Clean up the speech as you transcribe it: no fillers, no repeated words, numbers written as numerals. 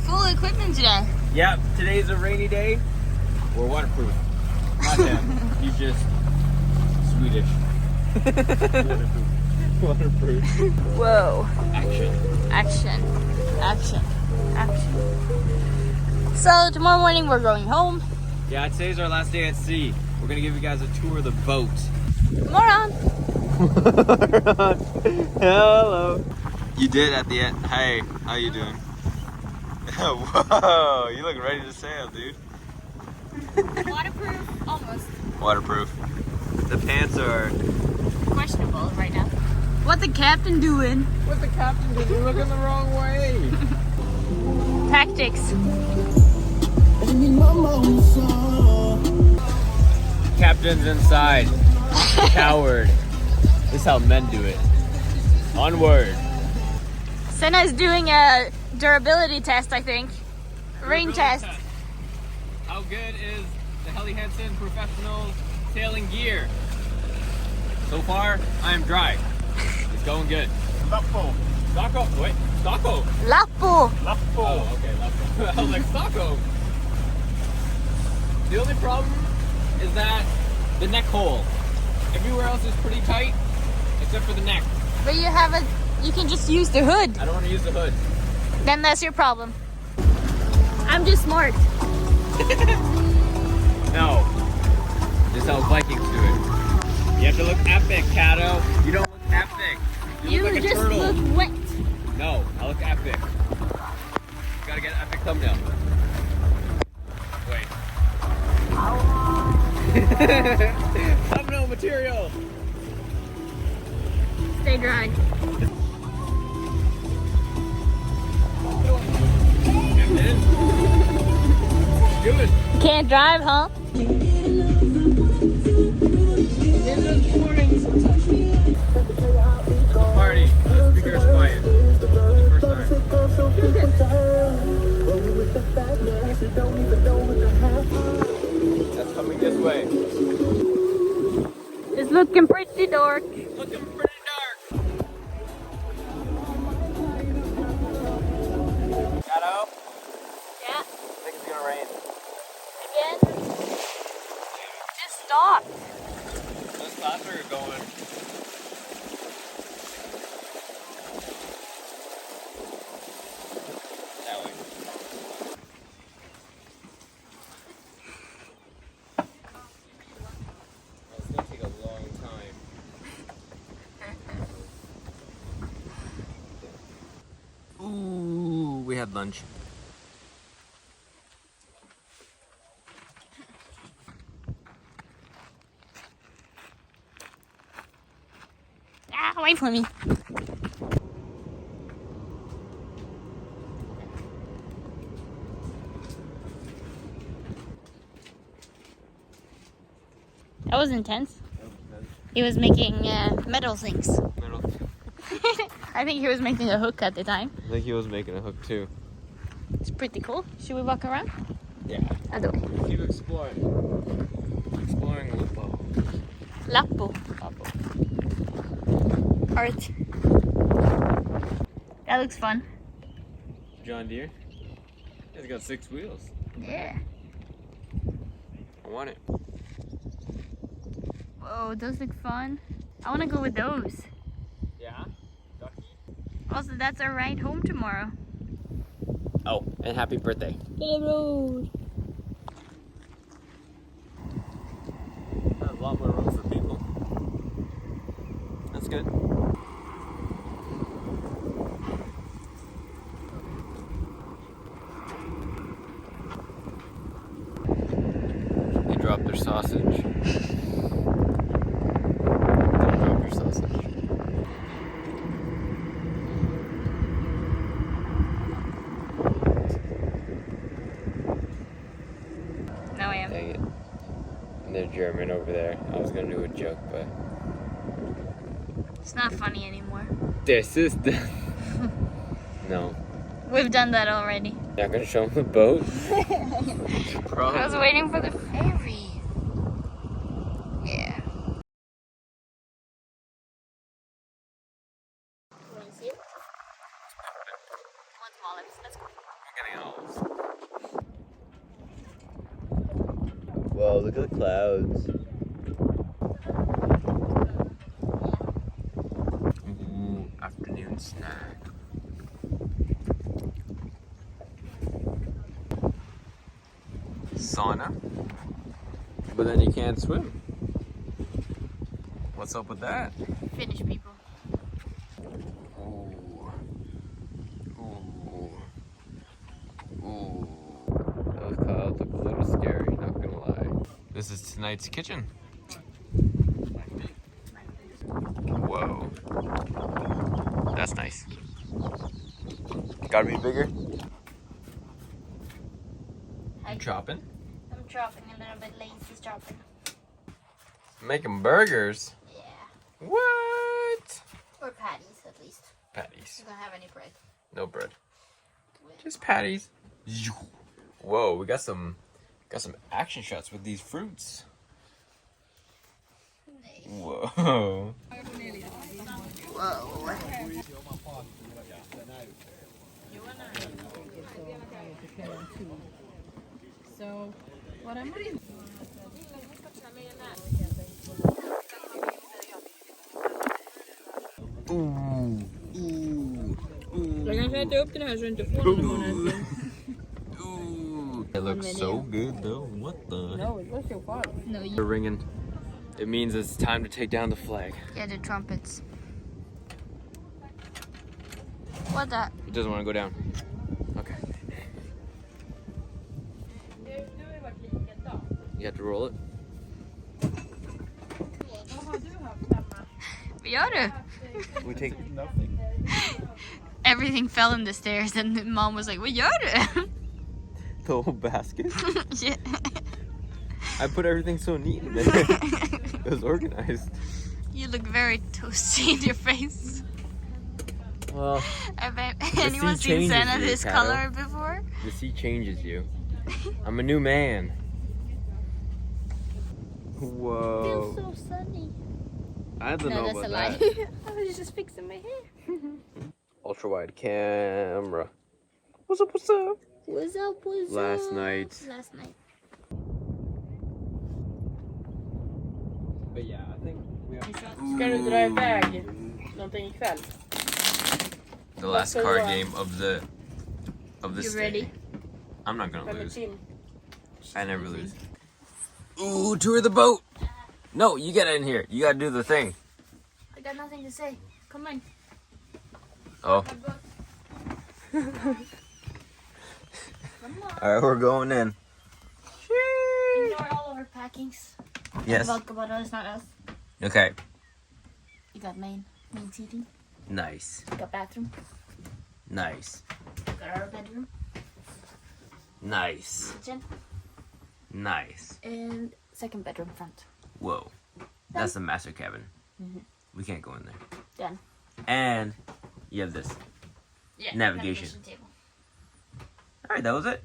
full equipment today. Yep, today's a rainy day. We're waterproof. Not him. He's just Swedish. Waterproof. Whoa. Action. Action. Action. Action. So tomorrow morning we're going home. Yeah, today's our last day at sea. We're gonna give you guys a tour of the boat. Moron. Hello. You did at the end. Hey, how you doing? Whoa, you look ready to sail, dude. Waterproof, almost. Waterproof. The pants are... Questionable right now. What the captain doing? What's the captain doing? You're looking the wrong way. Tactics. Captain's inside. Coward. This is how men do it. Onward. Senna is doing a durability test, I think. Rain test. How good is the Helly Hansen professional sailing gear? So far, I am dry. It's going good. Lappo. Stocko. Wait. Stocko. Lappo. Lappo. Oh, okay. Lappo. I was like, Stocko. The only problem is that the neck hole. Everywhere else is pretty tight, except for the neck. But you can just use the hood. I don't want to use the hood. Then that's your problem. I'm just smart. No. This is how Vikings do it. You have to look epic, Carro. You don't look epic. You look like just a turtle. look wet. No, I look epic. Gotta get an epic thumbnail. Wait. Thumbnail material. Stay dry. Good. Can't drive, huh? Party. The speaker's quiet. First time. That's coming this way. It's looking pretty dark. Looking pretty dark. Carro? Yeah. I think it's gonna rain. Again? Just stop. Those clouds are going. That way. It's gonna take a long time. Ooh, we had lunch. Ah, wait for me. That was intense. He was making metal things. Middle. I think he was making a hook at the time. I think he was making a hook too. It's pretty cool. Should we walk around? Yeah. Other way. Keep exploring. Exploring Lupo. Lappo. Art. That looks fun. John Deere. It's got 6 wheels. Yeah. I want it. Whoa, those look fun. I want to go with those. Yeah? Ducky. Also, that's our ride home tomorrow. Oh, and happy birthday. To the road. A lot more room for people. That's good. They dropped their sausage. Don't drop your sausage. Now I am. Dang it. And they're German over there. I was gonna do a joke, but... It's not funny anymore. This is the... No. We've done that already. Not gonna show them the boat? I was waiting for the ferry. Yeah. You want to see it? One smaller. Let's go. owls. Whoa, look at the clouds. Ooh, afternoon snack. Sauna. But then you can't swim. What's up with that? Finnish people. Ooh. Ooh. Ooh. Those clouds look a little scary, not gonna lie. This is tonight's kitchen. Whoa. That's nice. Gotta be bigger. You chopping? I'm chopping a little bit lazy chopping. Making burgers? Yeah. What? Or patties at least. Patties. We don't have any bread. No bread. Just patties. Whoa, we got some action shots with these fruits. Nice. Whoa. Whoa. So, what am I? Ooh. Jag kan sätta upp den här så du inte får någon månad. Ooh. It looks so good though. What the? No, it was so far. No, They're ringing. It means it's time to take down the flag. Yeah, the trumpets. What the? It doesn't want to go down. Okay. You have to roll it. Vad gör du? We take nothing. Everything fell in the stairs and mom was like, vad gör du? The whole basket. Yeah. I put everything so neat in there. It was organized. You look very toasty in your face. Well, I bet sea anyone's seen changes Senna you, this Carro. color before? the sea changes you. I'm a new man. Whoa. so sunny. I don't know about that. I was just fixing my hair. Ultra wide camera. What's up? What's up? What's up? What's Last up? night. Last night. But yeah, I think we have Ska du dra iväg någonting ikväll? the last so, card game of the You stay. ready? I'm not gonna Vem är lose. Tim? I never lose. Ooh, tour the boat. No, you get in here. You gotta do the thing. I got nothing to say. Come on. Oh. Alright, we're going in. Ignore all of our packings. Yes. Vagabonde is not us. Okay. You got main seating. Nice. You got bathroom. Nice. You got our bedroom. Nice. Kitchen. Nice. And second bedroom front. Whoa. That's the master cabin. Mhm. We can't go in there. Done. And you have this. Yeah. Navigation. Table. Alright, that was it.